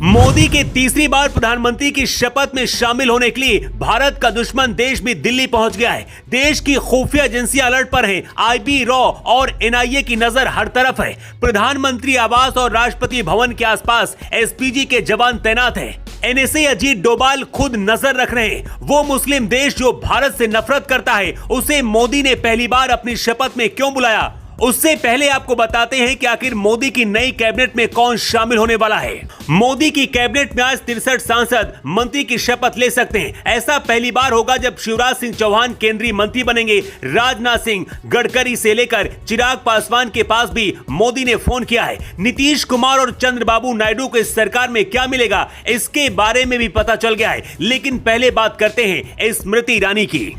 मोदी के तीसरी बार प्रधानमंत्री की शपथ में शामिल होने के लिए भारत का दुश्मन देश भी दिल्ली पहुंच गया है। देश की खुफिया एजेंसियां अलर्ट पर हैं। आईबी, रॉ और एनआईए की नजर हर तरफ है। प्रधानमंत्री आवास और राष्ट्रपति भवन के आसपास एसपीजी के जवान तैनात हैं। एनएसए अजीत डोभाल खुद नजर रख रहे हैं। वो मुस्लिम देश जो भारत से नफरत करता है, उसे मोदी ने पहली बार अपनी शपथ में क्यों बुलाया? उससे पहले आपको बताते हैं कि आखिर मोदी की नई कैबिनेट में कौन शामिल होने वाला है। मोदी की कैबिनेट में आज 63 सांसद मंत्री की शपथ ले सकते हैं। ऐसा पहली बार होगा जब शिवराज सिंह चौहान केंद्रीय मंत्री बनेंगे। राजनाथ सिंह, गडकरी से लेकर चिराग पासवान के पास भी मोदी ने फोन किया है। नीतीश कुमार और चंद्रबाबू नायडू को इस सरकार में क्या मिलेगा, इसके बारे में भी पता चल गया है। लेकिन पहले बात करते हैं स्मृति ईरानी की।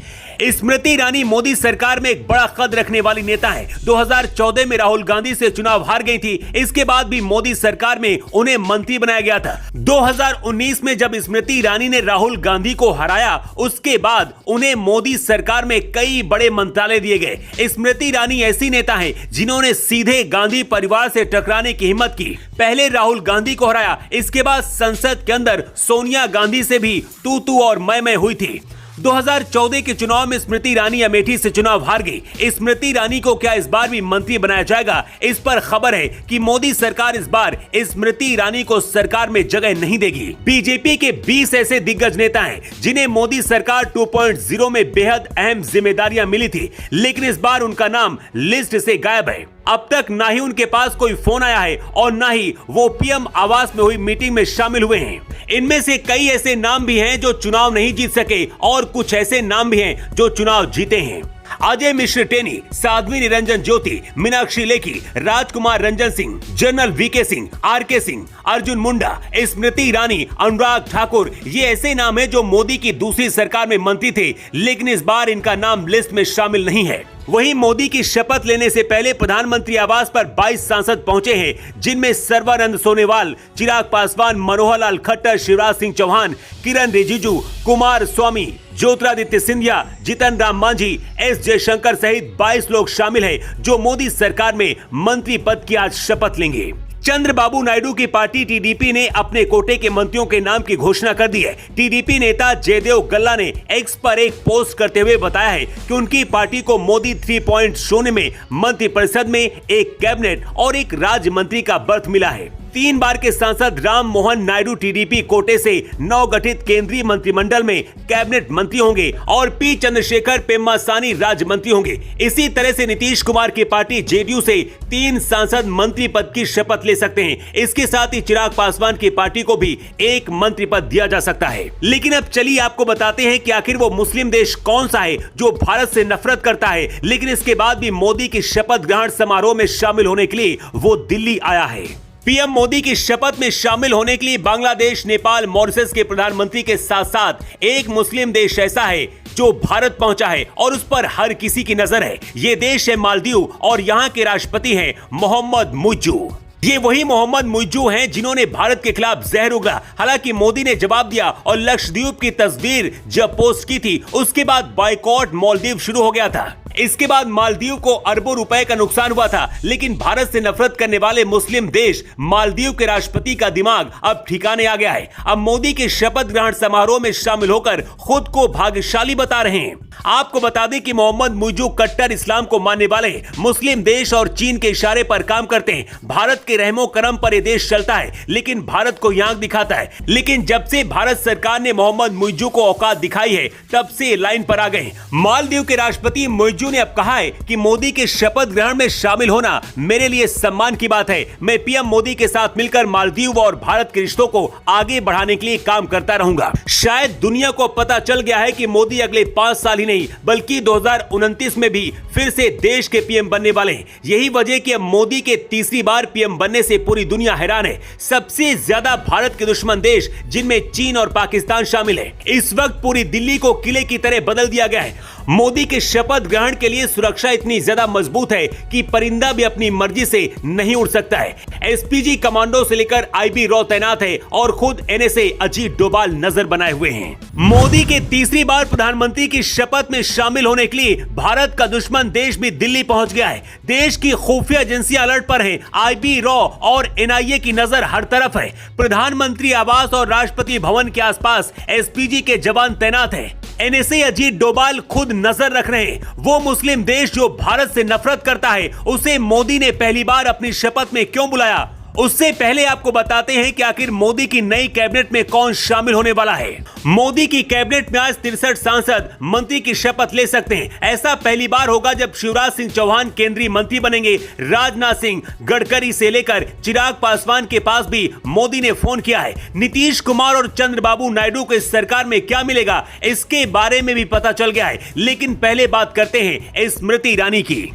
स्मृति ईरानी मोदी सरकार में एक बड़ा कद रखने वाली नेता है। 2014 में राहुल गांधी से चुनाव हार गई थी। इसके बाद भी मोदी सरकार में उन्हें मंत्री बनाया गया था। 2019 में जब स्मृति ईरानी ने राहुल गांधी को हराया, उसके बाद उन्हें मोदी सरकार में कई बड़े मंत्रालय दिए गए। स्मृति ईरानी ऐसी नेता है जिन्होंने सीधे गांधी परिवार से टकराने की हिम्मत की। पहले राहुल गांधी को हराया, इसके बाद संसद के अंदर सोनिया गांधी से भी तू और मैं हुई थी। 2014 के चुनाव में स्मृति ईरानी अमेठी से चुनाव हार गई। स्मृति ईरानी को क्या इस बार भी मंत्री बनाया जाएगा? इस पर खबर है कि मोदी सरकार इस बार स्मृति ईरानी को सरकार में जगह नहीं देगी। बीजेपी के 20 ऐसे दिग्गज नेता हैं जिन्हें मोदी सरकार 2.0 में बेहद अहम जिम्मेदारियां मिली थी, लेकिन इस बार उनका नाम लिस्ट से गायब है। अब तक ना ही उनके पास कोई फोन आया है और ना ही वो पीएम आवास में हुई मीटिंग में शामिल हुए हैं। इनमें से कई ऐसे नाम भी हैं जो चुनाव नहीं जीत सके और कुछ ऐसे नाम भी हैं जो चुनाव जीते हैं। Ajay Mishra Teni, Sadhvi Niranjan Jyoti, Meenakshi Lekhi, Rajkumar Ranjan Singh, General VK Singh, RK Singh, Arjun Munda, Smriti Irani, Anurag Thakur, ये ऐसे नाम हैं जो मोदी की दूसरी सरकार में मंत्री थे, लेकिन इस बार इनका नाम लिस्ट में शामिल नहीं है। वहीं मोदी की शपथ लेने से पहले प्रधानमंत्री आवास पर 22 सांसद पहुंचे हैं, जिनमें सर्बानंद सोनोवाल, चिराग पासवान, मनोहर लाल खट्टर, शिवराज सिंह चौहान, किरण रिजिजू, कुमार स्वामी, ज्योतिरादित्य सिंधिया, जीतन राम मांझी, एस जयशंकर सहित 22 लोग शामिल हैं जो मोदी सरकार में मंत्री पद की आज शपथ लेंगे। चंद्रबाबू नायडू की पार्टी टीडीपी ने अपने कोटे के मंत्रियों के नाम की घोषणा कर दी है। टीडीपी नेता जयदेव गल्ला ने एक्स पर एक पोस्ट करते हुए बताया है कि उनकी पार्टी को मोदी 3.0 में मंत्रिपरिषद में एक कैबिनेट और एक राज्य मंत्री का बर्थ मिला है। 3 बार के सांसद राम मोहन नायडू टीडीपी कोटे से नवगठित केंद्रीय मंत्रिमंडल में कैबिनेट मंत्री होंगे और पी चंद्रशेखर पेम्मासानी राज्य मंत्री होंगे। इसी तरह से नीतीश कुमार की पार्टी जेडीयू से 3 सांसद मंत्री पद की शपथ ले सकते हैं। इसके साथ ही चिराग पासवान की पार्टी को भी एक मंत्री पद दिया जा सकता है। लेकिन अब चलिए आपको बताते हैं कि आखिर वो मुस्लिम देश कौन सा है जो भारत से नफरत करता है, लेकिन इसके बाद भी मोदी की शपथ ग्रहण समारोह में शामिल होने के लिए वो दिल्ली आया है। पीएम मोदी की शपथ में शामिल होने के लिए बांग्लादेश, नेपाल, मॉरिशस के प्रधानमंत्री के साथ साथ एक मुस्लिम देश ऐसा है जो भारत पहुंचा है और उस पर हर किसी की नजर है। ये देश है मालदीव और यहाँ के राष्ट्रपति हैं मोहम्मद मुइज्जू। ये वही मोहम्मद मुइज्जू हैं जिन्होंने भारत के खिलाफ जहर उगला। हालांकि मोदी ने जवाब दिया और लक्षद्वीप की तस्वीर जब पोस्ट की थी, उसके बाद बॉयकॉट मालदीव शुरू हो गया था। इसके बाद मालदीव को अरबों रुपए का नुकसान हुआ था, लेकिन भारत से नफरत करने वाले मुस्लिम देश मालदीव के राष्ट्रपति का दिमाग अब ठिकाने आ गया है। अब मोदी के शपथ ग्रहण समारोह में शामिल होकर खुद को भाग्यशाली बता रहे हैं। आपको बता दें कि मोहम्मद मुइज्जू कट्टर इस्लाम को मानने वाले हैं। मुस्लिम देश और चीन के इशारे पर काम करते हैं। भारत के रहमो करम पर यह देश चलता है, लेकिन भारत को आंख दिखाता है। लेकिन जब से भारत सरकार ने मोहम्मद मुइज्जू को औकात दिखाई है, तब से लाइन पर आ गए। मालदीव के राष्ट्रपति मुइज्जू ने अब कहा है कि मोदी के शपथ ग्रहण में शामिल होना मेरे लिए सम्मान की बात है। मैं पीएम मोदी के साथ मिलकर मालदीव और भारत के रिश्तों को आगे बढ़ाने के लिए काम करता रहूंगा। शायद दुनिया को पता चल गया है कि मोदी अगले 5 साल ही नहीं बल्कि 2029 में भी फिर से देश के पीएम बनने वाले हैं। यही वजह कि अब मोदी के तीसरी बार पीएम बनने से पूरी दुनिया हैरान है। सबसे ज्यादा भारत के दुश्मन देश, जिनमें चीन और पाकिस्तान शामिल है। इस वक्त पूरी दिल्ली को किले की तरह बदल दिया गया है। मोदी के शपथ ग्रहण के लिए सुरक्षा इतनी ज्यादा मजबूत है कि परिंदा भी अपनी मर्जी से नहीं उड़ सकता है। एसपीजी कमांडो से लेकर आईबी रॉ तैनात है और खुद एनएसए अजीत डोभाल नजर बनाए हुए हैं। मोदी के तीसरी बार प्रधानमंत्री की शपथ में शामिल होने के लिए भारत का दुश्मन देश भी दिल्ली पहुंच गया है। देश की खुफिया एजेंसियां अलर्ट पर हैं। आईबी रॉ और एनआईए की नजर हर तरफ है। प्रधानमंत्री आवास और राष्ट्रपति भवन के आसपास एसपीजी के जवान तैनात हैं। एनएसए अजीत डोभाल खुद नजर रख रहे हैं। वो मुस्लिम देश जो भारत से नफरत करता है, उसे मोदी ने पहली बार अपनी शपथ में क्यों बुलाया? उससे पहले आपको बताते हैं कि आखिर मोदी की नई कैबिनेट में कौन शामिल होने वाला है। मोदी की कैबिनेट में आज 63 सांसद मंत्री की शपथ ले सकते हैं। ऐसा पहली बार होगा जब शिवराज सिंह चौहान केंद्रीय मंत्री बनेंगे। राजनाथ सिंह, गडकरी से लेकर चिराग पासवान के पास भी मोदी ने फोन किया है। नीतीश कुमार और चंद्रबाबू नायडू को इस सरकार में क्या मिलेगा, इसके बारे में भी पता चल गया है। लेकिन पहले बात करते हैं स्मृति ईरानी की।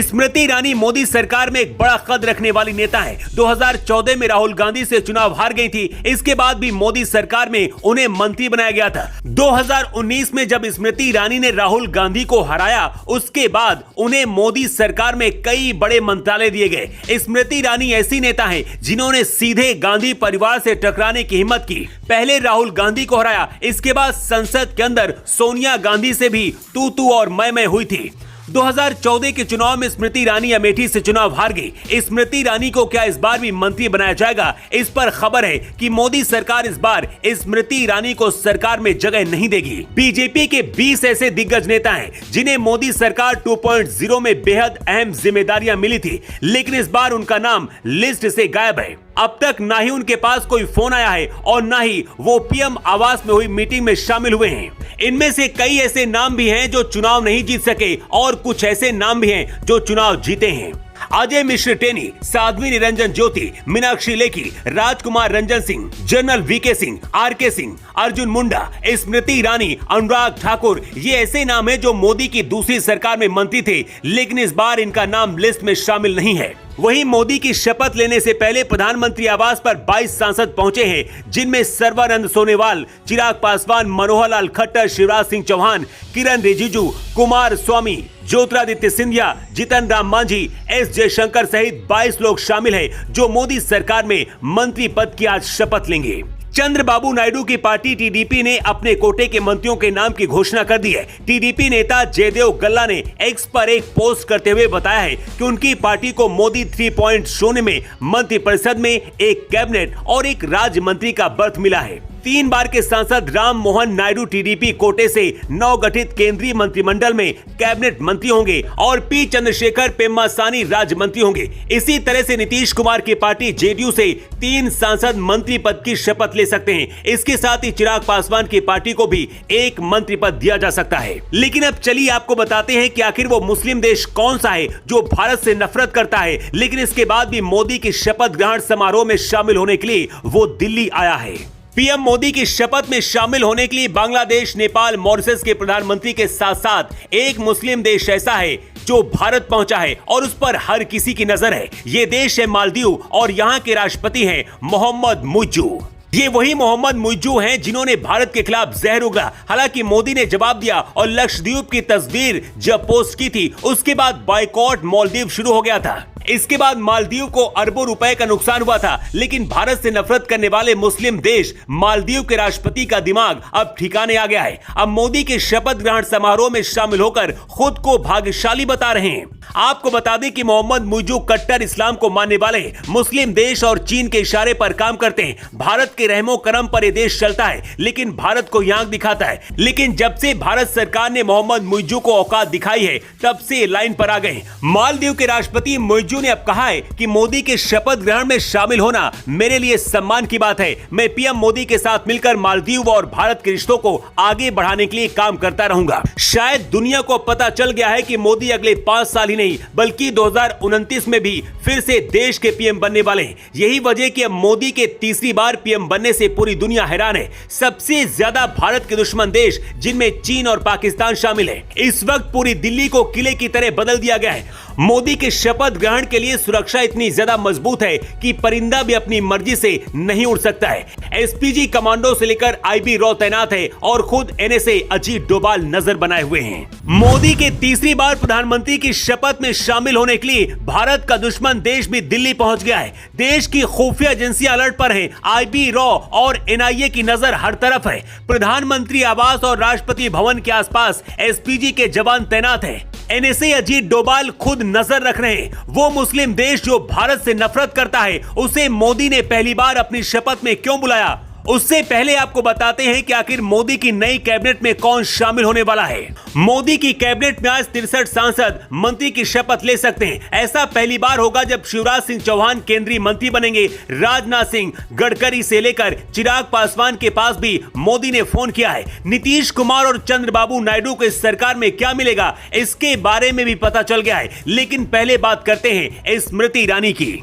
स्मृति ईरानी मोदी सरकार में एक बड़ा कद रखने वाली नेता है। 2014 में राहुल गांधी से चुनाव हार गई थी। इसके बाद भी मोदी सरकार में उन्हें मंत्री बनाया गया था। 2019 में जब स्मृति ईरानी ने राहुल गांधी को हराया, उसके बाद उन्हें मोदी सरकार में कई बड़े मंत्रालय दिए गए। स्मृति ईरानी ऐसी नेता है जिन्होंने सीधे गांधी परिवार से टकराने की हिम्मत की। पहले राहुल गांधी को हराया, इसके बाद संसद के अंदर सोनिया गांधी से भी तू और मैं हुई थी। 2014 के चुनाव में स्मृति ईरानी अमेठी से चुनाव हार गई। स्मृति ईरानी को क्या इस बार भी मंत्री बनाया जाएगा? इस पर खबर है कि मोदी सरकार इस बार स्मृति ईरानी को सरकार में जगह नहीं देगी। बीजेपी के 20 ऐसे दिग्गज नेता हैं जिन्हें मोदी सरकार 2.0 में बेहद अहम जिम्मेदारियां मिली थी, लेकिन इस बार उनका नाम लिस्ट से गायब है। अब तक ना ही उनके पास कोई फोन आया है और ना ही वो पीएम आवास में हुई मीटिंग में शामिल हुए हैं। इनमें से कई ऐसे नाम भी हैं जो चुनाव नहीं जीत सके और कुछ ऐसे नाम भी हैं जो चुनाव जीते हैं। Ajay Mishra Teni, Sadhvi Niranjan Jyoti, Meenakshi Lekhi, Rajkumar Ranjan Singh, General VK Singh, RK Singh, Arjun Munda, Smriti Irani, Anurag Thakur, ये ऐसे नाम हैं जो मोदी की दूसरी सरकार में मंत्री थे, लेकिन इस बार इनका नाम लिस्ट में शामिल नहीं है। वहीं मोदी की शपथ लेने से पहले प्रधानमंत्री आवास पर 22 सांसद पहुंचे हैं, जिनमें सर्बानंद सोनोवाल, चिराग पासवान, मनोहर लाल खट्टर, शिवराज सिंह चौहान, किरण रिजिजू, कुमार स्वामी, ज्योतिरादित्य सिंधिया, जीतन राम मांझी, एस जयशंकर सहित 22 लोग शामिल हैं जो मोदी सरकार में मंत्री पद की आज शपथ लेंगे। चंद्रबाबू नायडू की पार्टी टीडीपी ने अपने कोटे के मंत्रियों के नाम की घोषणा कर दी है। टीडीपी नेता जयदेव गल्ला ने एक्स पर एक पोस्ट करते हुए बताया है कि उनकी पार्टी को मोदी 3.0 में मंत्रिपरिषद में एक कैबिनेट और एक राज्य मंत्री का बर्थ मिला है। 3 बार के सांसद राम मोहन नायडू टीडीपी कोटे से नवगठित केंद्रीय मंत्रिमंडल में कैबिनेट मंत्री होंगे और पी चंद्रशेखर पेम्मासानी राज्य मंत्री होंगे। इसी तरह से नीतीश कुमार की पार्टी जेडीयू से 3 सांसद मंत्री पद की शपथ ले सकते हैं। इसके साथ ही चिराग पासवान की पार्टी को भी एक मंत्री पद दिया जा सकता है। लेकिन अब चलिए आपको बताते हैं कि आखिर वो मुस्लिम देश कौन सा है जो भारत से नफरत करता है, लेकिन इसके बाद भी मोदी की शपथ ग्रहण समारोह में शामिल होने के लिए वो दिल्ली आया है। पीएम मोदी की शपथ में शामिल होने के लिए बांग्लादेश, नेपाल, मॉरिशस के प्रधानमंत्री के साथ साथ एक मुस्लिम देश ऐसा है जो भारत पहुंचा है और उस पर हर किसी की नजर है। ये देश है मालदीव और यहाँ के राष्ट्रपति हैं मोहम्मद मुइज्जू। ये वही मोहम्मद मुइज्जू हैं जिन्होंने भारत के खिलाफ जहर उगला। हालांकि मोदी ने जवाब दिया और लक्षद्वीप की तस्वीर जब पोस्ट की थी, उसके बाद बॉयकॉट मालदीव शुरू हो गया था। इसके बाद मालदीव को अरबों रुपए का नुकसान हुआ था, लेकिन भारत से नफरत करने वाले मुस्लिम देश मालदीव के राष्ट्रपति का दिमाग अब ठिकाने आ गया है। अब मोदी के शपथ ग्रहण समारोह में शामिल होकर खुद को भाग्यशाली बता रहे हैं। आपको बता दें कि मोहम्मद मुइज्जू कट्टर इस्लाम को मानने वाले मुस्लिम देश और चीन के इशारे पर काम करते हैं। भारत के रहमो करम पर यह देश चलता है, लेकिन भारत को आंख दिखाता है। लेकिन जब से भारत सरकार ने मोहम्मद मुइज्जू को औकात दिखाई है, तब से लाइन पर आ गए। मालदीव के राष्ट्रपति मुइज्जू ने अब कहा है कि मोदी के शपथ ग्रहण में शामिल होना मेरे लिए सम्मान की बात है। मैं पीएम मोदी के साथ मिलकर मालदीव और भारत के रिश्तों को आगे बढ़ाने के लिए काम करता रहूंगा। शायद दुनिया को पता चल गया है कि मोदी अगले 5 साल ही नहीं बल्कि 2029 में भी फिर से देश के पीएम बनने वाले हैं। यही वजह कि अब मोदी के तीसरी बार पीएम बनने से पूरी दुनिया हैरान है। सबसे ज्यादा भारत के दुश्मन देश, जिनमें चीन और पाकिस्तान शामिल है। इस वक्त पूरी दिल्ली को किले की तरह बदल दिया गया है। मोदी के शपथ ग्रहण के लिए सुरक्षा इतनी ज्यादा मजबूत है कि परिंदा भी अपनी मर्जी से नहीं उड़ सकता है। एसपीजी कमांडो से लेकर आईबी रॉ तैनात है और खुद एनएसए अजीत डोभाल नजर बनाए हुए हैं। मोदी के तीसरी बार प्रधानमंत्री की शपथ में शामिल होने के लिए भारत का दुश्मन देश भी दिल्ली पहुंच गया है। देश की खुफिया एजेंसियां अलर्ट पर हैं। आईबी रॉ और एनआईए की नजर हर तरफ है। प्रधानमंत्री आवास और राष्ट्रपति भवन के आसपास एसपीजी के जवान तैनात हैं। एनएसए अजीत डोभाल खुद नजर रख रहे हैं। वो मुस्लिम देश जो भारत से नफरत करता है, उसे मोदी ने पहली बार अपनी शपथ में क्यों बुलाया? उससे पहले आपको बताते हैं कि आखिर मोदी की नई कैबिनेट में कौन शामिल होने वाला है। मोदी की कैबिनेट में आज 63 सांसद मंत्री की शपथ ले सकते हैं। ऐसा पहली बार होगा जब शिवराज सिंह चौहान केंद्रीय मंत्री बनेंगे। राजनाथ सिंह, गडकरी से लेकर चिराग पासवान के पास भी मोदी ने फोन किया है। नीतीश कुमार और चंद्रबाबू नायडू को इस सरकार में क्या मिलेगा, इसके बारे में भी पता चल गया है। लेकिन पहले बात करते हैं स्मृति ईरानी की।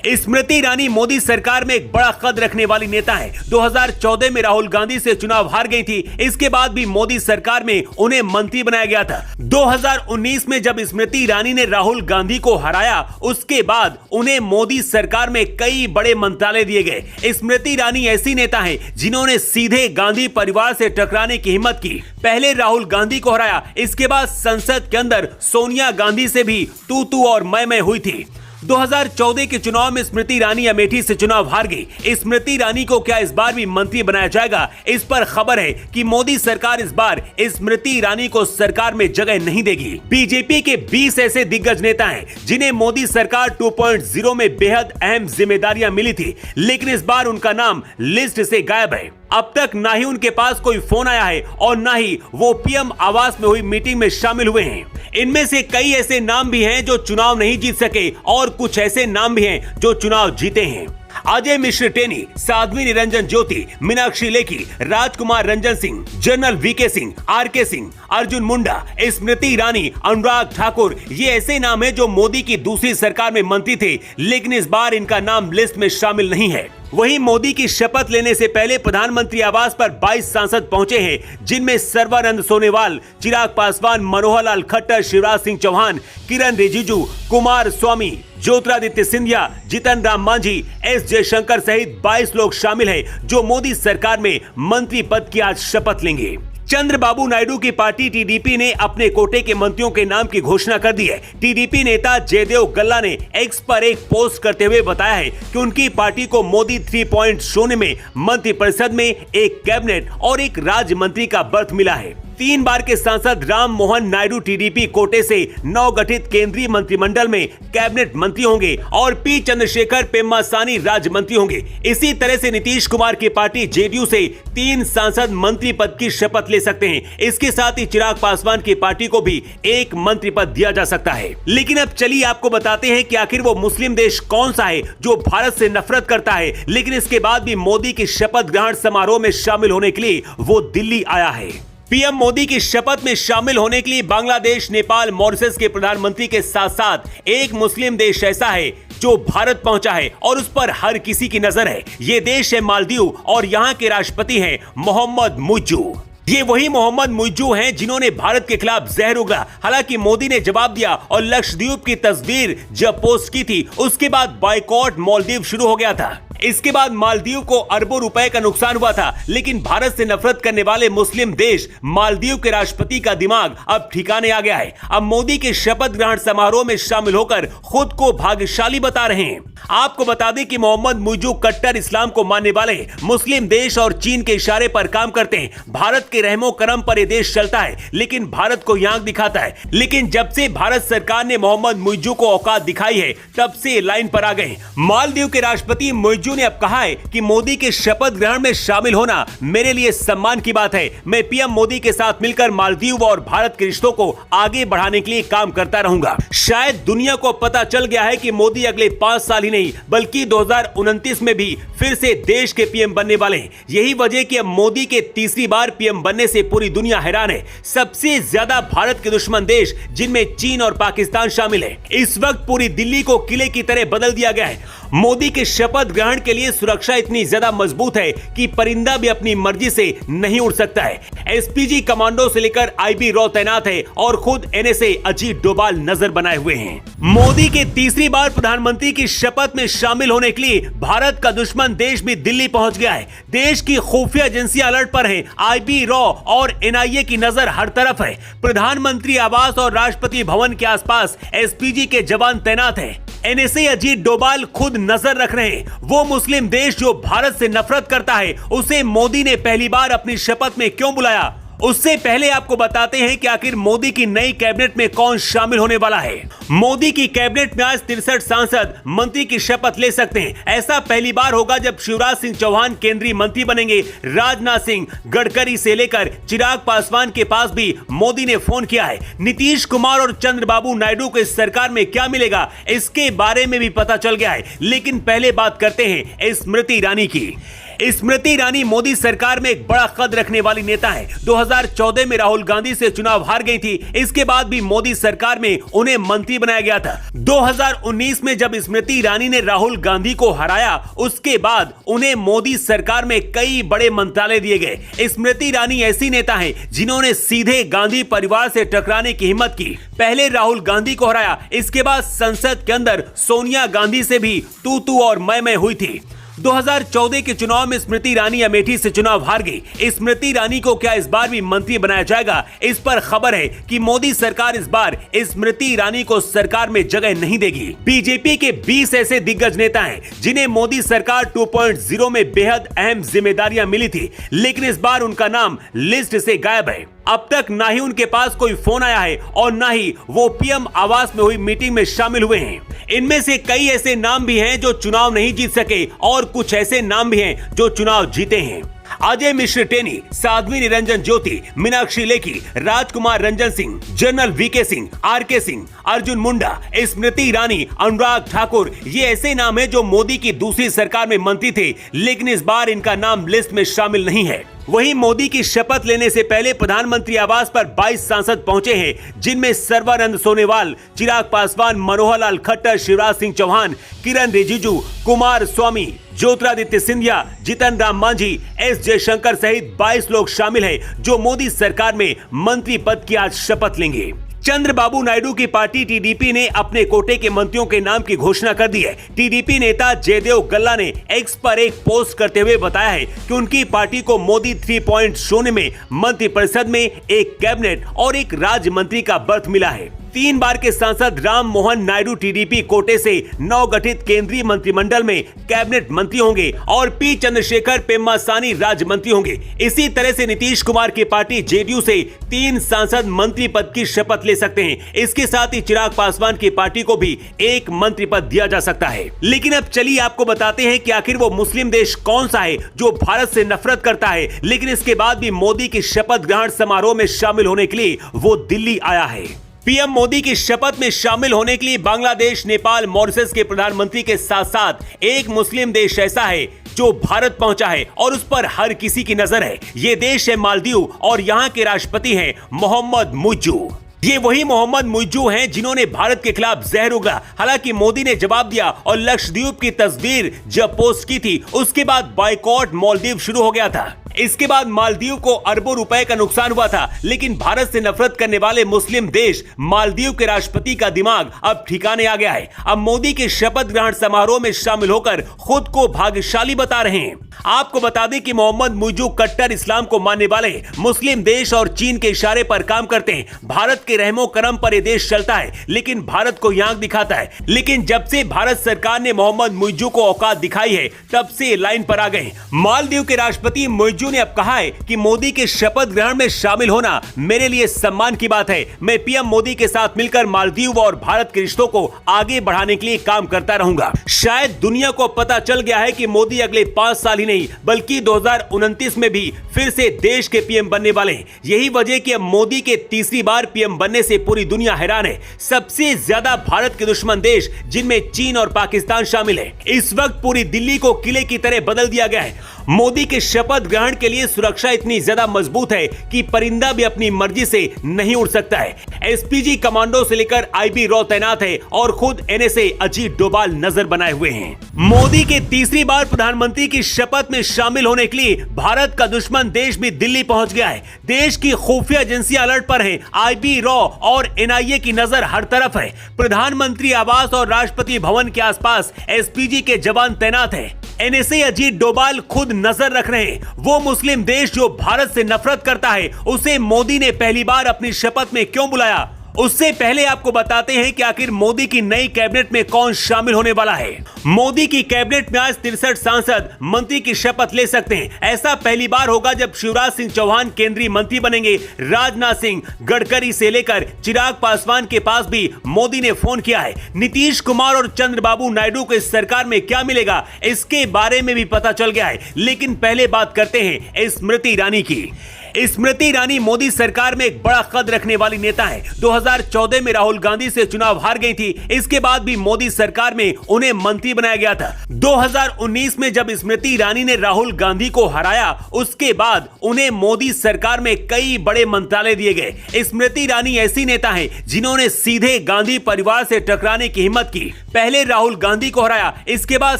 स्मृति ईरानी मोदी सरकार में एक बड़ा कद रखने वाली नेता है। 2014 में राहुल गांधी से चुनाव हार गई थी। इसके बाद भी मोदी सरकार में उन्हें मंत्री बनाया गया था। 2019 में जब स्मृति ईरानी ने राहुल गांधी को हराया, उसके बाद उन्हें मोदी सरकार में कई बड़े मंत्रालय दिए गए। स्मृति ईरानी ऐसी नेता है जिन्होंने सीधे गांधी परिवार से टकराने की हिम्मत की। पहले राहुल गांधी को हराया, इसके बाद संसद के अंदर सोनिया गांधी से भी तू और मैं हुई थी। 2014 के चुनाव में स्मृति ईरानी अमेठी से चुनाव हार गई। स्मृति ईरानी को क्या इस बार भी मंत्री बनाया जाएगा? इस पर खबर है कि मोदी सरकार इस बार स्मृति ईरानी को सरकार में जगह नहीं देगी। बीजेपी के 20 ऐसे दिग्गज नेता हैं जिन्हें मोदी सरकार 2.0 में बेहद अहम जिम्मेदारियां मिली थी, लेकिन इस बार उनका नाम लिस्ट से गायब है। अब तक ना ही उनके पास कोई फोन आया है और ना ही वो पीएम आवास में हुई मीटिंग में शामिल हुए हैं। इनमें से कई ऐसे नाम भी हैं जो चुनाव नहीं जीत सके और कुछ ऐसे नाम भी हैं जो चुनाव जीते हैं। Ajay Mishra Teni, Sadhvi Niranjan Jyoti, Meenakshi Lekhi, Rajkumar Ranjan Singh, General VK Singh, RK Singh, Arjun Munda, Smriti Irani, Anurag Thakur, ये ऐसे नाम हैं जो मोदी की दूसरी सरकार में मंत्री थे, लेकिन इस बार इनका नाम लिस्ट में शामिल नहीं है। वहीं मोदी की शपथ लेने से पहले प्रधानमंत्री आवास पर 22 सांसद पहुंचे हैं, जिनमें सर्बानंद सोनोवाल, चिराग पासवान, मनोहर लाल खट्टर, शिवराज सिंह चौहान, किरण रिजिजू, कुमार स्वामी, ज्योतिरादित्य सिंधिया, जीतन राम मांझी, एस जयशंकर सहित 22 लोग शामिल हैं जो मोदी सरकार में मंत्री पद की आज शपथ लेंगे। चंद्रबाबू नायडू की पार्टी टीडीपी ने अपने कोटे के मंत्रियों के नाम की घोषणा कर दी है। टीडीपी नेता जयदेव गल्ला ने एक्स पर एक पोस्ट करते हुए बताया है कि उनकी पार्टी को मोदी 3.0 में मंत्रिपरिषद में एक कैबिनेट और एक राज्य मंत्री का बर्थ मिला है। 3 बार के सांसद राम मोहन नायडू टीडीपी कोटे से नवगठित केंद्रीय मंत्रिमंडल में कैबिनेट मंत्री होंगे और पी चंद्रशेखर पेम्मासानी राज्य मंत्री होंगे। इसी तरह से नीतीश कुमार की पार्टी जेडीयू से 3 सांसद मंत्री पद की शपथ ले सकते हैं। इसके साथ ही चिराग पासवान की पार्टी को भी एक मंत्री पद दिया जा सकता है। लेकिन अब चलिए आपको बताते हैं कि आखिर वो मुस्लिम देश कौन सा है जो भारत से नफरत करता है, लेकिन इसके बाद भी मोदी की शपथ ग्रहण समारोह में शामिल होने के लिए वो दिल्ली आया है। पीएम मोदी की शपथ में शामिल होने के लिए बांग्लादेश, नेपाल, मॉरिशस के प्रधानमंत्री के साथ साथ एक मुस्लिम देश ऐसा है जो भारत पहुंचा है और उस पर हर किसी की नजर है। ये देश है मालदीव और यहाँ के राष्ट्रपति हैं मोहम्मद मुइज्जू। ये वही मोहम्मद मुइज्जू हैं जिन्होंने भारत के खिलाफ जहर उगला। हालांकि मोदी ने जवाब दिया और लक्षद्वीप की तस्वीर जब पोस्ट की थी, उसके बाद बॉयकॉट मालदीव शुरू हो गया था। इसके बाद मालदीव को अरबों रुपए का नुकसान हुआ था, लेकिन भारत से नफरत करने वाले मुस्लिम देश मालदीव के राष्ट्रपति का दिमाग अब ठिकाने आ गया है। अब मोदी के शपथ ग्रहण समारोह में शामिल होकर खुद को भाग्यशाली बता रहे हैं। आपको बता दें कि मोहम्मद मुइज्जू कट्टर इस्लाम को मानने वाले मुस्लिम देश और चीन के इशारे पर काम करते हैं। भारत के रहमो करम पर यह देश चलता है, लेकिन भारत को आंख दिखाता है। लेकिन जब से भारत सरकार ने मोहम्मद मुइज्जू को औकात दिखाई है, तब से लाइन पर आ गए। मालदीव के राष्ट्रपति मुइज्जू ने अब कहा है कि मोदी के शपथ ग्रहण में शामिल होना मेरे लिए सम्मान की बात है। मैं पीएम मोदी के साथ मिलकर मालदीव और भारत के रिश्तों को आगे बढ़ाने के लिए काम करता रहूंगा। शायद दुनिया को पता चल गया है कि मोदी अगले 5 साल ही नहीं बल्कि 2029 में भी फिर से देश के पीएम बनने वाले हैं। यही वजह कि अब मोदी के तीसरी बार पीएम बनने से पूरी दुनिया हैरान है। सबसे ज्यादा भारत के दुश्मन देश, जिनमें चीन और पाकिस्तान शामिल है। इस वक्त पूरी दिल्ली को किले की तरह बदल दिया गया है मोदी के शपथ ग्रहण के लिए सुरक्षा इतनी ज्यादा मजबूत है कि परिंदा भी अपनी मर्जी से नहीं उड़ सकता है। एसपीजी कमांडो से लेकर आईबी रॉ तैनात है और खुद एनएसए अजीत डोभाल नजर बनाए हुए हैं। मोदी के तीसरी बार प्रधानमंत्री की शपथ में शामिल होने के लिए भारत का दुश्मन देश भी दिल्ली पहुंच गया है। देश की खुफिया एजेंसियां अलर्ट पर हैं। आईबी रॉ और एनआईए की नजर हर तरफ है। प्रधानमंत्री आवास और राष्ट्रपति भवन के आसपास एसपीजी के जवान तैनात हैं। एनएसए अजीत डोभाल खुद नजर रख रहे हैं। वो मुस्लिम देश जो भारत से नफरत करता है, उसे मोदी ने पहली बार अपनी शपथ में क्यों बुलाया? उससे पहले आपको बताते हैं कि आखिर मोदी की नई कैबिनेट में कौन शामिल होने वाला है। मोदी की कैबिनेट में आज 63 सांसद मंत्री की शपथ ले सकते हैं। ऐसा पहली बार होगा जब शिवराज सिंह चौहान केंद्रीय मंत्री बनेंगे। राजनाथ सिंह, गडकरी से लेकर चिराग पासवान के पास भी मोदी ने फोन किया है। नीतीश कुमार और चंद्रबाबू नायडू को इस सरकार में क्या मिलेगा, इसके बारे में भी पता चल गया है। लेकिन पहले बात करते हैं स्मृति ईरानी की। स्मृति ईरानी मोदी सरकार में एक बड़ा कद रखने वाली नेता है। 2014 में राहुल गांधी से चुनाव हार गई थी। इसके बाद भी मोदी सरकार में उन्हें मंत्री बनाया गया था। 2019 में जब स्मृति ईरानी ने राहुल गांधी को हराया, उसके बाद उन्हें मोदी सरकार में कई बड़े मंत्रालय दिए गए। स्मृति ईरानी ऐसी नेता है जिन्होंने सीधे गांधी परिवार से टकराने की हिम्मत की। पहले राहुल गांधी को हराया, इसके बाद संसद के अंदर सोनिया गांधी से भी तू और मैं हुई थी। 2014 के चुनाव में स्मृति ईरानी अमेठी से चुनाव हार गई। स्मृति ईरानी को क्या इस बार भी मंत्री बनाया जाएगा? इस पर खबर है कि मोदी सरकार इस बार स्मृति ईरानी को सरकार में जगह नहीं देगी। बीजेपी के 20 ऐसे दिग्गज नेता हैं जिन्हें मोदी सरकार 2.0 में बेहद अहम जिम्मेदारियां मिली थी, लेकिन इस बार उनका नाम लिस्ट से गायब है। अब तक ना ही उनके पास कोई फोन आया है और ना ही वो पीएम आवास में हुई मीटिंग में शामिल हुए हैं। इनमें से कई ऐसे नाम भी हैं जो चुनाव नहीं जीत सके और कुछ ऐसे नाम भी हैं जो चुनाव जीते हैं। Ajay Mishra Teni, Sadhvi Niranjan Jyoti, Meenakshi Lekhi, Rajkumar Ranjan Singh, General VK Singh, RK Singh, Arjun Munda, Smriti Irani, Anurag Thakur, ये ऐसे नाम हैं जो मोदी की दूसरी सरकार में मंत्री थे, लेकिन इस बार इनका नाम लिस्ट में शामिल नहीं है। वहीं मोदी की शपथ लेने से पहले प्रधानमंत्री आवास पर 22 सांसद पहुंचे हैं, जिनमें सर्बानंद सोनोवाल, चिराग पासवान, मनोहर लाल खट्टर, शिवराज सिंह चौहान, किरण रिजिजू, कुमार स्वामी, ज्योतिरादित्य सिंधिया, जीतन राम मांझी, एस जयशंकर सहित 22 लोग शामिल हैं जो मोदी सरकार में मंत्री पद की आज शपथ लेंगे। चंद्रबाबू नायडू की पार्टी टीडीपी ने अपने कोटे के मंत्रियों के नाम की घोषणा कर दी है। टीडीपी नेता जयदेव गल्ला ने एक्स पर एक पोस्ट करते हुए बताया है कि उनकी पार्टी को मोदी 3.0 में मंत्रिपरिषद में एक कैबिनेट और एक राज्य मंत्री का बर्थ मिला है। 3 बार के सांसद राम मोहन नायडू टीडीपी कोटे से नवगठित केंद्रीय मंत्रिमंडल में कैबिनेट मंत्री होंगे और पी चंद्रशेखर पेम्मासानी राज्य मंत्री होंगे। इसी तरह से नीतीश कुमार की पार्टी जेडीयू से 3 सांसद मंत्री पद की शपथ ले सकते हैं। इसके साथ ही चिराग पासवान की पार्टी को भी एक मंत्री पद दिया जा सकता है। लेकिन अब चलिए आपको बताते हैं कि आखिर वो मुस्लिम देश कौन सा है जो भारत से नफरत करता है, लेकिन इसके बाद भी मोदी की शपथ ग्रहण समारोह में शामिल होने के लिए वो दिल्ली आया है। पीएम मोदी की शपथ में शामिल होने के लिए बांग्लादेश, नेपाल, मॉरिशस के प्रधानमंत्री के साथ साथ एक मुस्लिम देश ऐसा है जो भारत पहुंचा है और उस पर हर किसी की नजर है। ये देश है मालदीव और यहाँ के राष्ट्रपति हैं मोहम्मद मुइज्जू। ये वही मोहम्मद मुइज्जू हैं जिन्होंने भारत के खिलाफ जहर उगला। हालांकि मोदी ने जवाब दिया और लक्षद्वीप की तस्वीर जब पोस्ट की थी, उसके बाद बॉयकॉट मालदीव शुरू हो गया था। इसके बाद मालदीव को अरबों रुपए का नुकसान हुआ था, लेकिन भारत से नफरत करने वाले मुस्लिम देश मालदीव के राष्ट्रपति का दिमाग अब ठिकाने आ गया है। अब मोदी के शपथ ग्रहण समारोह में शामिल होकर खुद को भाग्यशाली बता रहे हैं। आपको बता दें कि मोहम्मद मुइज्जू कट्टर इस्लाम को मानने वाले मुस्लिम देश और चीन के इशारे पर काम करते हैं। भारत के रहमो करम पर यह देश चलता है, लेकिन भारत को आंख दिखाता है। लेकिन जब से भारत सरकार ने मोहम्मद मुइज्जू को औकात दिखाई है, तब से लाइन पर आ गए। मालदीव के राष्ट्रपति मुइज्जू ने अब कहा है कि मोदी के शपथ ग्रहण में शामिल होना मेरे लिए सम्मान की बात है। मैं पीएम मोदी के साथ मिलकर मालदीव और भारत के रिश्तों को आगे बढ़ाने के लिए काम करता रहूंगा। शायद दुनिया को पता चल गया है कि मोदी अगले 5 साल ही नहीं बल्कि 2029 में भी फिर से देश के पीएम बनने वाले हैं। यही वजह कि अब मोदी के तीसरी बार पीएम बनने से पूरी दुनिया हैरान है। सबसे ज्यादा भारत के दुश्मन देश, जिनमें चीन और पाकिस्तान शामिल है, इस वक्त पूरी दिल्ली को किले की तरह बदल दिया गया है। मोदी के शपथ ग्रहण ग्रहण के लिए सुरक्षा इतनी ज्यादा मजबूत है कि परिंदा भी अपनी मर्जी से नहीं उड़ सकता है। एसपीजी कमांडो से लेकर आईबी रॉ तैनात है और खुद एनएसए अजीत डोभाल नजर बनाए हुए हैं। मोदी के तीसरी बार प्रधानमंत्री की शपथ में शामिल होने के लिए भारत का दुश्मन देश भी दिल्ली पहुंच गया है। देश की खुफिया एजेंसियां अलर्ट पर हैं। आईबी रॉ और एनआईए की नजर हर तरफ है। प्रधानमंत्री आवास और राष्ट्रपति भवन के आसपास एसपीजी के जवान तैनात हैं। एनएसए अजीत डोभाल खुद नजर रख रहे हैं। वो मुस्लिम देश जो भारत से नफरत करता है, उसे मोदी ने पहली बार अपनी शपथ में क्यों बुलाया? उससे पहले आपको बताते हैं कि आखिर मोदी की नई कैबिनेट में कौन शामिल होने वाला है। मोदी की कैबिनेट में आज 63 सांसद मंत्री की शपथ ले सकते हैं। ऐसा पहली बार होगा जब शिवराज सिंह चौहान केंद्रीय मंत्री बनेंगे। राजनाथ सिंह, गडकरी से लेकर चिराग पासवान के पास भी मोदी ने फोन किया है। नीतीश कुमार और चंद्रबाबू नायडू को इस सरकार में क्या मिलेगा, इसके बारे में भी पता चल गया है। लेकिन पहले बात करते हैं स्मृति ईरानी की। स्मृति ईरानी मोदी सरकार में एक बड़ा कद रखने वाली नेता है। 2014 में राहुल गांधी से चुनाव हार गई थी। इसके बाद भी मोदी सरकार में उन्हें मंत्री बनाया गया था। 2019 में जब स्मृति ईरानी ने राहुल गांधी को हराया, उसके बाद उन्हें मोदी सरकार में कई बड़े मंत्रालय दिए गए। स्मृति ईरानी ऐसी नेता है जिन्होंने सीधे गांधी परिवार से टकराने की हिम्मत की। पहले राहुल गांधी को हराया, इसके बाद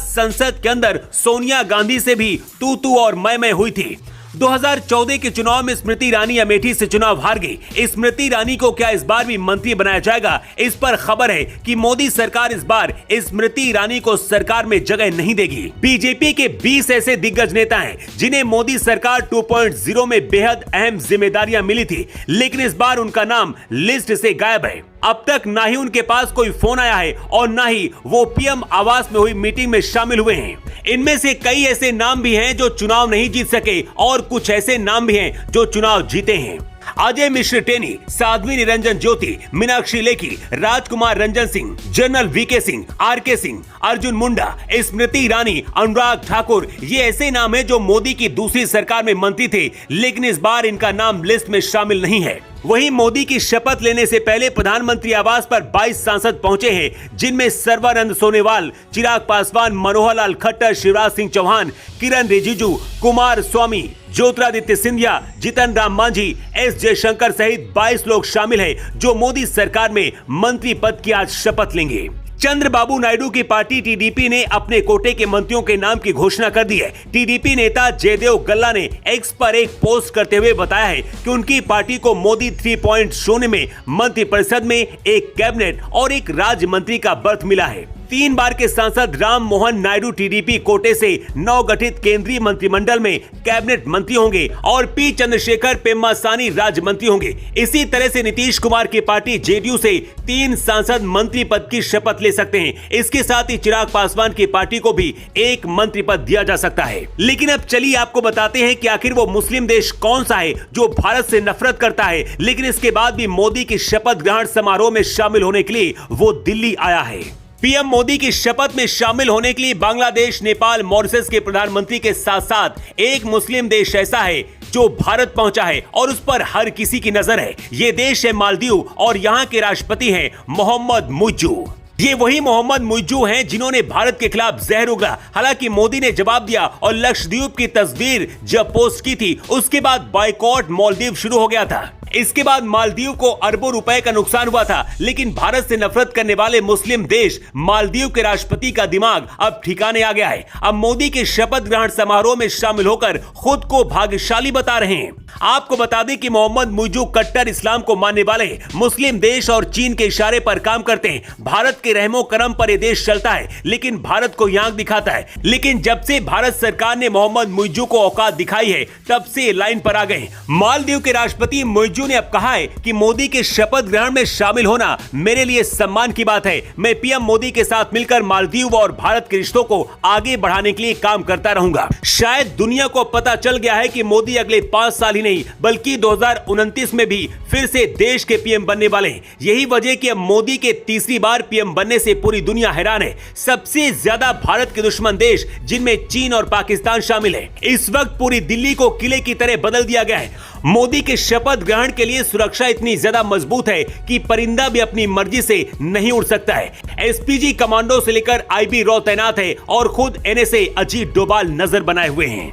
संसद के अंदर सोनिया गांधी से भी तू और मैं हुई थी। 2014 के चुनाव में स्मृति ईरानी अमेठी से चुनाव हार गई। स्मृति ईरानी को क्या इस बार भी मंत्री बनाया जाएगा? इस पर खबर है कि मोदी सरकार इस बार स्मृति ईरानी को सरकार में जगह नहीं देगी। बीजेपी के 20 ऐसे दिग्गज नेता हैं जिन्हें मोदी सरकार 2.0 में बेहद अहम जिम्मेदारियां मिली थी, लेकिन इस बार उनका नाम लिस्ट से गायब है। अब तक ना ही उनके पास कोई फोन आया है और ना ही वो पीएम आवास में हुई मीटिंग में शामिल हुए हैं। इनमें से कई ऐसे नाम भी हैं जो चुनाव नहीं जीत सके और कुछ ऐसे नाम भी हैं जो चुनाव जीते हैं। Ajay Mishra Teni, Sadhvi Niranjan Jyoti, Meenakshi Lekhi, Rajkumar Ranjan Singh, General VK Singh, RK Singh, Arjun Munda, Smriti Irani, Anurag Thakur, ये ऐसे नाम हैं जो मोदी की दूसरी सरकार में मंत्री थे, लेकिन इस बार इनका नाम लिस्ट में शामिल नहीं है। वहीं मोदी की शपथ लेने से पहले प्रधानमंत्री आवास पर 22 सांसद पहुंचे हैं, जिनमें सर्बानंद सोनोवाल, चिराग पासवान, मनोहर लाल खट्टर, शिवराज सिंह चौहान, किरण रिजिजू, कुमार स्वामी, ज्योतिरादित्य सिंधिया, जीतन राम मांझी, एस जयशंकर सहित 22 लोग शामिल हैं जो मोदी सरकार में मंत्री पद की आज शपथ लेंगे। चंद्रबाबू नायडू की पार्टी टीडीपी ने अपने कोटे के मंत्रियों के नाम की घोषणा कर दी है। टीडीपी नेता जयदेव गल्ला ने एक्स पर एक पोस्ट करते हुए बताया है कि उनकी पार्टी को मोदी 3.0 में मंत्रिपरिषद में एक कैबिनेट और एक राज्य मंत्री का बर्थ मिला है। 3 बार के सांसद राम मोहन नायडू टीडीपी कोटे से नवगठित केंद्रीय मंत्रिमंडल में कैबिनेट मंत्री होंगे और पी चंद्रशेखर पेम्मासानी राज्य मंत्री होंगे। इसी तरह से नीतीश कुमार की पार्टी जेडीयू से 3 सांसद मंत्री पद की शपथ ले सकते हैं। इसके साथ ही चिराग पासवान की पार्टी को भी एक मंत्री पद दिया जा सकता है। लेकिन अब चलिए आपको बताते हैं कि आखिर वो मुस्लिम देश कौन सा है जो भारत से नफरत करता है, लेकिन इसके बाद भी मोदी की शपथ ग्रहण समारोह में शामिल होने के लिए वो दिल्ली आया है। पीएम मोदी की शपथ में शामिल होने के लिए बांग्लादेश, नेपाल, मॉरिशस के प्रधानमंत्री के साथ साथ एक मुस्लिम देश ऐसा है जो भारत पहुंचा है और उस पर हर किसी की नजर है। ये देश है मालदीव और यहाँ के राष्ट्रपति हैं मोहम्मद मुइज्जू। ये वही मोहम्मद मुइज्जू हैं जिन्होंने भारत के खिलाफ जहर उगला। हालांकि मोदी ने जवाब दिया और लक्षद्वीप की तस्वीर जब पोस्ट की थी, उसके बाद बॉयकॉट मालदीव शुरू हो गया था। इसके बाद मालदीव को अरबों रुपए का नुकसान हुआ था, लेकिन भारत से नफरत करने वाले मुस्लिम देश मालदीव के राष्ट्रपति का दिमाग अब ठिकाने आ गया है। अब मोदी के शपथ ग्रहण समारोह में शामिल होकर खुद को भाग्यशाली बता रहे हैं। आपको बता दें कि मोहम्मद मुइज्जू कट्टर इस्लाम को मानने वाले मुस्लिम देश और चीन के इशारे पर काम करते हैं। भारत के रहमो करम पर यह देश चलता है, लेकिन भारत को आंख दिखाता है। लेकिन जब से भारत सरकार ने मोहम्मद मुइज्जू को औकात दिखाई है, तब से लाइन पर आ गए। मालदीव के राष्ट्रपति मुइज्जू ने अब कहा है कि मोदी के शपथ ग्रहण में शामिल होना मेरे लिए सम्मान की बात है। मैं पीएम मोदी के साथ मिलकर मालदीव और भारत के रिश्तों को आगे बढ़ाने के लिए काम करता रहूंगा। शायद दुनिया को पता चल गया है कि मोदी अगले 5 साल ही नहीं बल्कि 2029 में भी फिर से देश के पीएम बनने वाले हैं। यही वजह कि अब मोदी के तीसरी बार पीएम बनने से पूरी दुनिया हैरान है। सबसे ज्यादा भारत के दुश्मन देश, जिनमें चीन और पाकिस्तान शामिल है, इस वक्त पूरी दिल्ली को किले की तरह बदल दिया गया है। मोदी के शपथ ग्रहण के लिए सुरक्षा इतनी ज्यादा मजबूत है कि परिंदा भी अपनी मर्जी से नहीं उड़ सकता है। एसपीजी कमांडो से लेकर आईबी रॉ तैनात है और खुद एनएसए अजीत डोभाल नजर बनाए हुए हैं।